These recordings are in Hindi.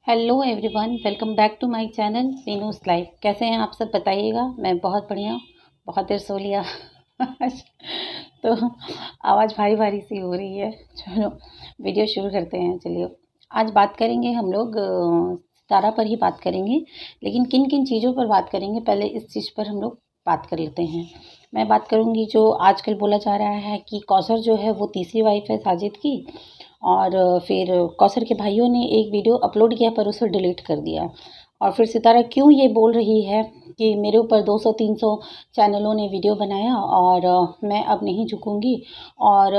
Hello everyone, welcome back to my channel Meenu's life. कैसे हैं आप सब, बताइएगा। मैं बहुत बढ़िया, बहुत देर सो लिया। तो आवाज़ भारी भारी सी हो रही है। चलो वीडियो शुरू करते हैं। चलिए, आज बात करेंगे हम लोग सितारा पर ही बात करेंगे, लेकिन किन किन चीज़ों पर बात करेंगे पहले इस चीज़ पर हम लोग बात कर लेते हैं। मैं बात करूंगी जो आजकल बोला जा रहा है कि कौसर जो है वो तीसरी वाइफ है साजिद की। और फिर कौसर के भाइयों ने एक वीडियो अपलोड किया पर उसे डिलीट कर दिया। और फिर सितारा क्यों ये बोल रही है कि मेरे ऊपर 200-300 चैनलों ने वीडियो बनाया और मैं अब नहीं झुकूंगी। और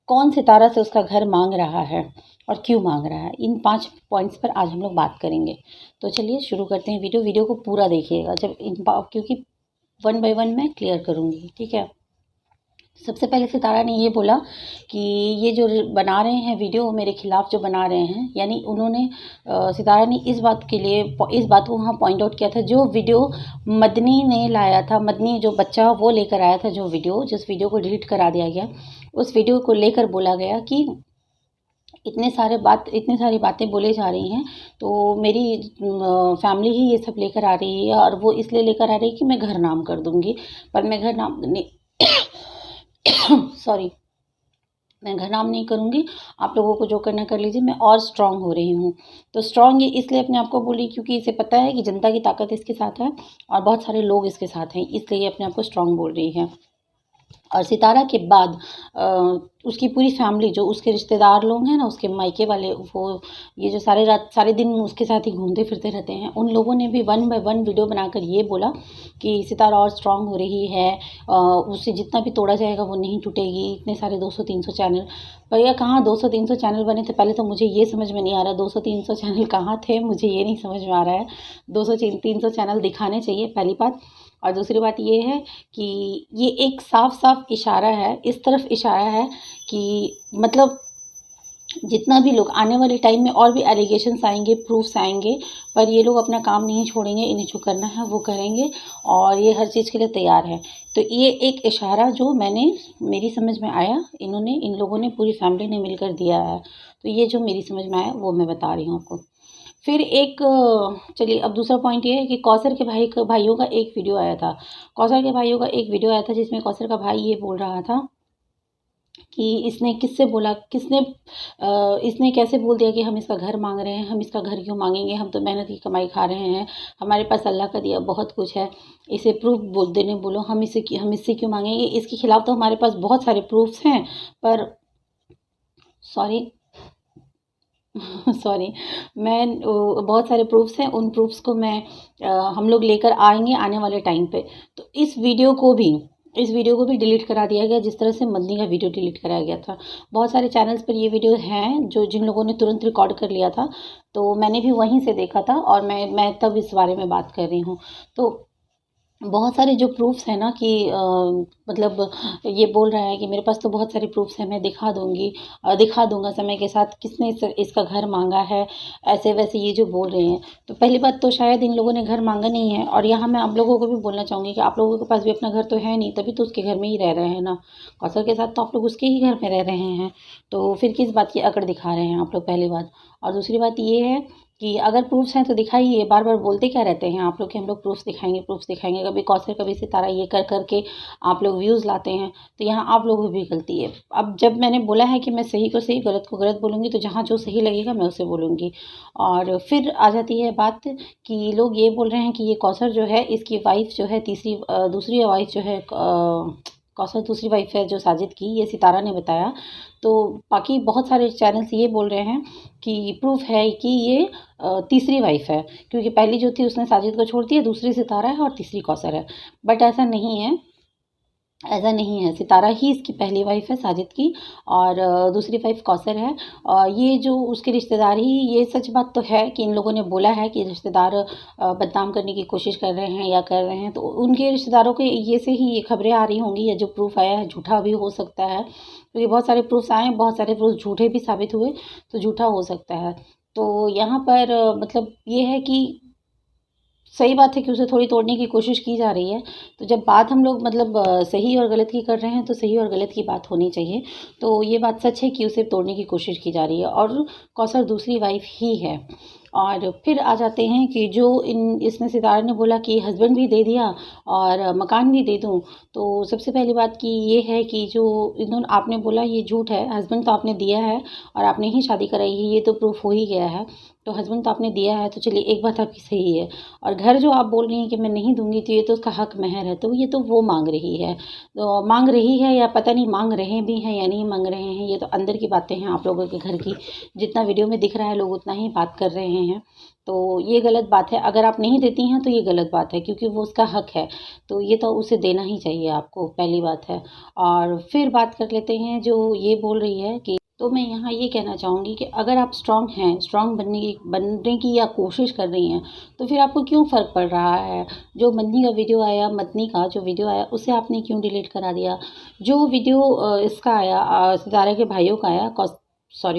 कौन सितारा से उसका घर मांग रहा है और क्यों मांग रहा है, इन 5 पॉइंट्स पर आज हम लोग बात करेंगे। तो चलिए शुरू करते हैं। वीडियो को पूरा देखिएगा, जब क्योंकि वन बाय वन मैं क्लियर करूँगी, ठीक है। सबसे पहले सितारा ने ये बोला कि ये जो बना रहे हैं वीडियो मेरे खिलाफ जो बना रहे हैं, यानी उन्होंने सितारा ने इस बात के लिए इस बात को वहाँ पॉइंट आउट किया था जो वीडियो मदनी ने लाया था। मदनी जो बच्चा वो लेकर आया था, जो वीडियो जिस वीडियो को डिलीट करा दिया गया, उस वीडियो को लेकर बोला गया कि इतनी सारी बातें बोले जा रही हैं, तो मेरी फैमिली ही ये सब लेकर आ रही है और वो इसलिए लेकर आ रही है कि मैं घर नाम कर दूंगी। पर मैं घर नाम नहीं सॉरी, मैं घर नाम नहीं करूँगी। आप लोगों को जो करना कर लीजिए। मैं और स्ट्रांग हो रही हूँ। तो स्ट्रांग ये इसलिए अपने आप को बोली क्योंकि इसे पता है कि जनता की ताकत इसके साथ है और बहुत सारे लोग इसके साथ हैं, इसलिए ये अपने आप को स्ट्रांग बोल रही है। और सितारा के बाद उसकी पूरी फैमिली, जो उसके रिश्तेदार लोग हैं ना, उसके मायके वाले, वो ये जो सारे दिन उसके साथ ही घूमते फिरते रहते हैं, उन लोगों ने भी वन बाय वन वीडियो बनाकर ये बोला कि सितारा और स्ट्रांग हो रही है। उससे जितना भी तोड़ा जाएगा वो नहीं टूटेगी। इतने सारे 200-300 चैनल, भैया कहाँ 200-300 चैनल बने थे? पहले तो मुझे ये समझ में नहीं आ रहा 200-300 चैनल कहाँ थे, मुझे ये नहीं समझ में आ रहा है। 200-300 चैनल दिखाने चाहिए, पहली बात। और दूसरी बात ये है कि ये एक साफ इशारा है, इस तरफ इशारा है कि मतलब जितना भी लोग आने वाले टाइम में और भी एलिगेशंस आएंगे, प्रूफ्स आएंगे, पर ये लोग अपना काम नहीं छोड़ेंगे। इन्हें जो करना है वो करेंगे और ये हर चीज़ के लिए तैयार है। तो ये एक इशारा जो मेरी समझ में आया, इन लोगों ने, पूरी फैमिली ने मिलकर दिया है। तो ये जो मेरी समझ में आया वो मैं बता रही हूँ आपको। फिर एक चलिए, अब दूसरा पॉइंट ये है कि कौसर के भाइयों का एक वीडियो आया था। कौसर के भाइयों का एक वीडियो आया था जिसमें कौसर का भाई ये बोल रहा था कि इसने कैसे बोल दिया कि हम इसका घर मांग रहे हैं। हम इसका घर क्यों मांगेंगे? हम तो मेहनत की कमाई खा रहे हैं, हमारे पास अल्लाह का दिया बहुत कुछ है। इसे प्रूफ देने बोलो, हम इससे क्यों मांगेंगे? इसके खिलाफ तो हमारे पास बहुत सारे प्रूफ्स हैं। पर सॉरी सॉरी, मैं बहुत सारे प्रूफ्स हैं, उन प्रूफ्स को हम लोग लेकर आएंगे आने वाले टाइम पे। तो इस वीडियो को भी डिलीट करा दिया गया, जिस तरह से मदनी का वीडियो डिलीट कराया गया था। बहुत सारे चैनल्स पर ये वीडियो हैं जिन लोगों ने तुरंत रिकॉर्ड कर लिया था। तो मैंने भी वहीं से देखा था और मैं तब इस बारे में बात कर रही हूँ। तो बहुत सारे जो प्रूफ्स हैं ना कि मतलब ये बोल रहा है कि मेरे पास तो बहुत सारे प्रूफ्स हैं, मैं दिखा दूंगा समय के साथ किसने इसका घर मांगा है, ऐसे वैसे ये जो बोल रहे हैं। तो पहली बात तो शायद इन लोगों ने घर मांगा नहीं है। और यहाँ मैं आप लोगों को भी बोलना चाहूँगी कि आप लोगों के पास भी अपना घर तो है नहीं, तभी तो उसके घर में ही रह रहे हैं ना। कौसर के साथ तो आप लोग उसके ही घर में रह रहे हैं, तो फिर किस बात की अकड़ दिखा रहे हैं आप लोग, पहली बात। और दूसरी बात ये है कि अगर प्रूफ्स हैं तो दिखाइए। बार बार बोलते क्या रहते हैं आप लोग कि हम लोग प्रूफ्स दिखाएंगे। कभी कौसर कभी सितारा, ये कर करके आप लोग व्यूज़ लाते हैं। तो यहाँ आप लोगों की भी गलती है। अब जब मैंने बोला है कि मैं सही को सही, गलत को गलत बोलूँगी, तो जहाँ जो सही लगेगा मैं उसे बोलूँगी। और फिर आ जाती है बात कि लोग ये बोल रहे हैं कि ये कौसर जो है, इसकी वाइफ जो है दूसरी वाइफ जो है, कौसर दूसरी वाइफ है जो साजिद की, ये सितारा ने बताया। तो बाकी बहुत सारे चैनल्स ये बोल रहे हैं कि प्रूफ है कि ये तीसरी वाइफ है, क्योंकि पहली जो थी उसने साजिद को छोड़ दिया, दूसरी सितारा है और तीसरी कौसर है। बट ऐसा नहीं है। सितारा ही इसकी पहली वाइफ है साजिद की, और दूसरी वाइफ कौसर है। और ये जो उसके रिश्तेदार ही, ये सच बात तो है कि इन लोगों ने बोला है कि रिश्तेदार बदनाम करने की कोशिश कर रहे हैं या कर रहे हैं। तो उनके रिश्तेदारों के ये से ही ये खबरें आ रही होंगी, या जो प्रूफ आया है झूठा भी हो सकता है, क्योंकि बहुत सारे प्रूफ्स आए, बहुत सारे प्रूफ झूठे भी साबित हुए, तो झूठा हो सकता है। तो यहाँ पर मतलब ये है कि सही बात है कि उसे थोड़ी तोड़ने की कोशिश की जा रही है। तो जब बात हम लोग मतलब सही और गलत की कर रहे हैं, तो सही और गलत की बात होनी चाहिए। तो ये बात सच है कि उसे तोड़ने की कोशिश की जा रही है, और कौसर दूसरी वाइफ ही है। और फिर आ जाते हैं कि जो इसने सितारा ने बोला कि हस्बैंड भी दे दिया और मकान भी दे दूँ। तो सबसे पहली बात कि ये है कि जो इन्होंने आपने बोला ये झूठ है, हस्बैंड तो आपने दिया है और आपने ही शादी कराई है, ये तो प्रूफ हो ही गया है। तो हस्बैंड तो आपने दिया है, तो चलिए एक बात आपकी सही है। और घर जो आप बोल रही हैं कि मैं नहीं दूँगी, तो ये तो उसका हक महर है, तो ये तो वो माँग रही है। तो माँग रही है या पता नहीं माँग रहे भी हैं या नहीं माँग रहे हैं, ये तो अंदर की बातें हैं आप लोगों के घर की। जितना वीडियो में दिख रहा है लोग उतना ही बात कर रहे हैं। तो ये गलत बात है, अगर आप नहीं देती हैं तो ये गलत बात है, क्योंकि वो उसका हक है, तो ये तो उसे देना ही चाहिए आपको, पहली बात है। और फिर बात कर लेते हैं जो ये बोल रही है कि, तो मैं यहाँ ये कहना चाहूँगी कि अगर आप स्ट्रॉन्ग हैं, स्ट्रॉन्ग बनने की या कोशिश कर रही हैं, तो फिर आपको क्यों फ़र्क पड़ रहा है? जो मदनी का वीडियो आया, मदनी का जो वीडियो आया उसे आपने क्यों डिलीट करा दिया? जो वीडियो इसका आया सितारा के भाइयों का आया,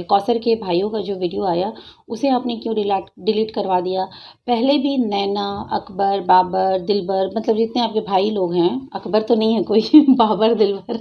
कौसर के भाइयों का जो वीडियो आया उसे आपने क्यों डिलीट करवा दिया? पहले भी नैना, अकबर, बाबर, दिलबर, मतलब जितने आपके भाई लोग हैं, अकबर तो नहीं है कोई बाबर, दिलबर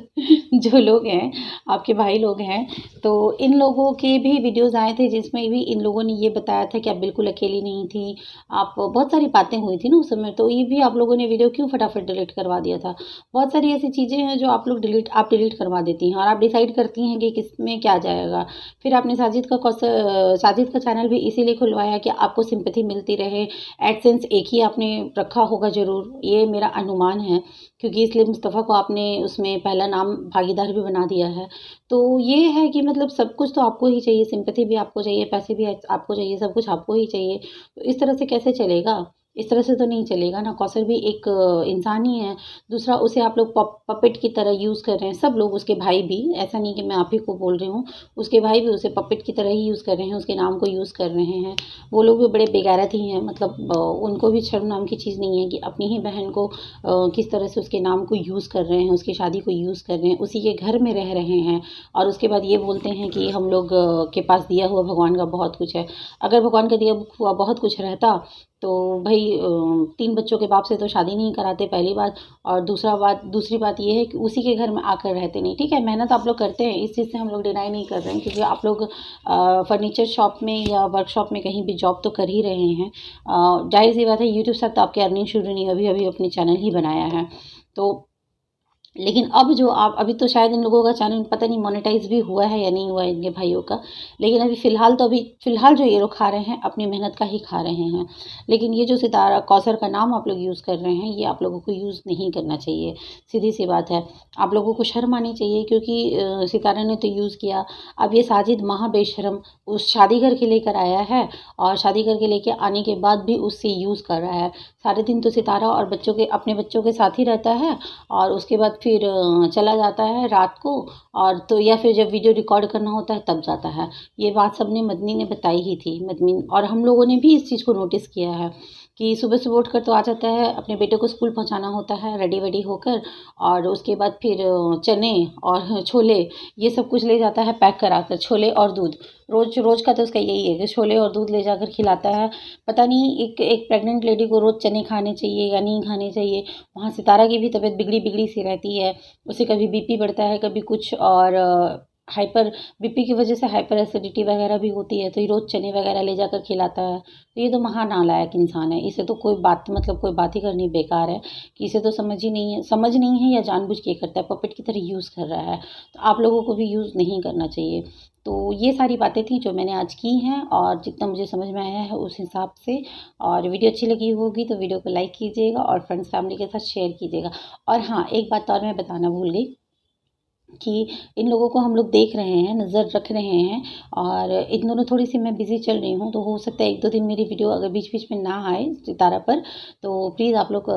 जो लोग हैं आपके भाई लोग हैं, तो इन लोगों के भी वीडियोज़ आए थे जिसमें भी इन लोगों ने ये बताया था कि आप बिल्कुल अकेली नहीं थी, आप बहुत सारी बातें हुई थी ना उस समय, तो ये भी आप लोगों ने वीडियो क्यों फटाफट डिलीट करवा दिया था? बहुत सारी ऐसी चीज़ें हैं जो आप डिलीट करवा देती हैं और आप डिसाइड करती हैं कि किसमें क्या जाएगा। फिर आपने साजिद का चैनल भी इसीलिए खुलवाया कि आपको सिंपैथी मिलती रहे। एडसेंस एक ही आपने रखा होगा ज़रूर, ये मेरा अनुमान है, क्योंकि इसलिए मुस्तफ़ा को आपने उसमें पहला नाम भागीदार भी बना दिया है। तो ये है कि मतलब सब कुछ तो आपको ही चाहिए, सिंपैथी भी आपको चाहिए, पैसे भी आपको चाहिए, सब कुछ आपको ही चाहिए। तो इस तरह से कैसे चलेगा? इस तरह से तो नहीं चलेगा ना। कौसर भी एक इंसान ही है। दूसरा, उसे आप लोग पपेट की तरह यूज़ कर रहे हैं, सब लोग, उसके भाई भी, ऐसा नहीं कि मैं आप ही को बोल रही हूँ, उसके भाई भी उसे पपेट की तरह ही यूज़ कर रहे हैं, उसके नाम को यूज़ कर रहे हैं। वो लोग भी बड़े बेगैरत ही हैं, मतलब उनको भी शर्म नाम की चीज़ नहीं है कि अपनी ही बहन को किस तरह से उसके नाम को यूज़ कर रहे हैं, उसकी शादी को यूज़ कर रहे हैं, उसी के घर में रह रहे हैं और उसके बाद ये बोलते हैं कि हम लोग के पास दिया हुआ भगवान का बहुत कुछ है। अगर भगवान का दिया हुआ बहुत कुछ रहता तो भई 3 बच्चों के बाप से तो शादी नहीं कराते, पहली बात। और दूसरी बात ये है कि उसी के घर में आकर रहते नहीं। ठीक है, मेहनत आप लोग करते हैं, इस चीज़ से हम लोग डिनाई नहीं कर रहे हैं, क्योंकि आप लोग फर्नीचर शॉप में या वर्कशॉप में कहीं भी जॉब तो कर ही रहे हैं। ज़ाहिर-सी बात है, यूट्यूब से तो आपकी अर्निंग शुरू नहीं, अभी-अभी अपनी चैनल ही बनाया है। तो लेकिन अब जो आप अभी तो शायद इन लोगों का चैनल पता नहीं मोनेटाइज़ भी हुआ है या नहीं हुआ है इनके भाइयों का। लेकिन अभी फ़िलहाल जो ये लोग खा रहे हैं, अपनी मेहनत का ही खा रहे हैं। लेकिन ये जो सितारा कौसर का नाम आप लोग यूज़ कर रहे हैं, ये आप लोगों को यूज़ नहीं करना चाहिए, सीधी-सी बात है। आप लोगों को शर्म आनी चाहिए, क्योंकि सितारा ने तो यूज़ किया। अब ये साजिद महा बेशर्म उस शादी करके लेकर आया है और शादी करके लेके आने के बाद भी उससे यूज़ कर रहा है। सारे दिन तो सितारा और अपने बच्चों के साथ ही रहता है और उसके बाद फिर चला जाता है रात को, और तो या फिर जब वीडियो रिकॉर्ड करना होता है तब जाता है। ये बात सबने मदनी ने बताई ही थी, मदनी और हम लोगों ने भी इस चीज़ को नोटिस किया है कि सुबह-सुबह उठकर तो आ जाता है, अपने बेटे को स्कूल पहुँचाना होता है रेडी-वेडी होकर, और उसके बाद फिर चने और छोले ये सब कुछ ले जाता है पैक कराकर, छोले और दूध। रोज़ का तो उसका यही है कि छोले और दूध ले जाकर खिलाता है। पता नहीं एक प्रेग्नेंट लेडी को रोज़ चने खाने चाहिए या नहीं खाने चाहिए। वहाँ सितारा की भी तबीयत बिगड़ी-बिगड़ी सी रहती है। उसे कभी बीपी बढ़ता है, कभी कुछ, और हाइपर बीपी की वजह से हाइपर एसिडिटी वगैरह भी होती है, तो ये रोज़ चने वगैरह ले जाकर खिलाता है। तो ये तो महा नालायक इंसान है, इसे तो कोई बात ही करनी बेकार है, कि इसे तो समझ नहीं है या जानबूझ के करता है, पपेट की तरह यूज़ कर रहा है। तो आप लोगों को भी यूज़ नहीं करना चाहिए। तो ये सारी बातें थी जो मैंने आज की हैं और जितना मुझे समझ में आया है उस हिसाब से। और वीडियो अच्छी लगी होगी तो वीडियो को लाइक कीजिएगा और फ्रेंड्स फैमिली के साथ शेयर कीजिएगा। और हाँ, एक बात और मैं बताना भूल गई कि इन लोगों को हम लोग देख रहे हैं, नज़र रख रहे हैं, और इन दोनों थोड़ी-सी मैं बिज़ी चल रही हूँ, तो हो सकता है 1-2 दिन मेरी वीडियो अगर बीच-बीच में ना आए सितारा पर, तो प्लीज़ आप लोग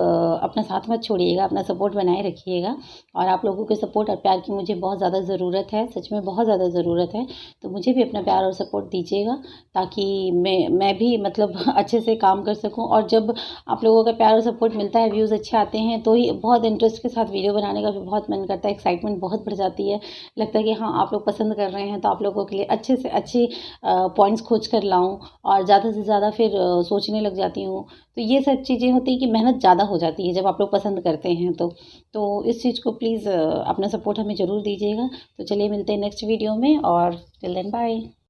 अपना साथ मत छोड़िएगा, अपना सपोर्ट बनाए रखिएगा। और आप लोगों के सपोर्ट और प्यार की मुझे बहुत ज़्यादा ज़रूरत है, सच में बहुत ज़्यादा ज़रूरत है। तो मुझे भी अपना प्यार और सपोर्ट दीजिएगा, ताकि मैं भी मतलब अच्छे से काम कर सकूँ। और जब आप लोगों का प्यार और सपोर्ट मिलता है, व्यूज़ अच्छे आते हैं, तो ही बहुत इंटरेस्ट के साथ वीडियो बनाने का भी बहुत मन करता है, एक्साइटमेंट बहुत बढ़ जाती है। लगता है कि हाँ, आप लोग पसंद कर रहे हैं, तो आप लोगों के लिए अच्छे से अच्छी पॉइंट्स खोज कर लाऊँ, और ज़्यादा से ज़्यादा फिर सोचने लग जाती हूँ। तो ये सब चीज़ें होती हैं कि मेहनत ज़्यादा हो जाती है जब आप लोग पसंद करते हैं तो। तो इस चीज़ को प्लीज़ अपना सपोर्ट हमें ज़रूर दीजिएगा। तो चलिए मिलते हैं नेक्स्ट वीडियो में, और टिल देन बाय।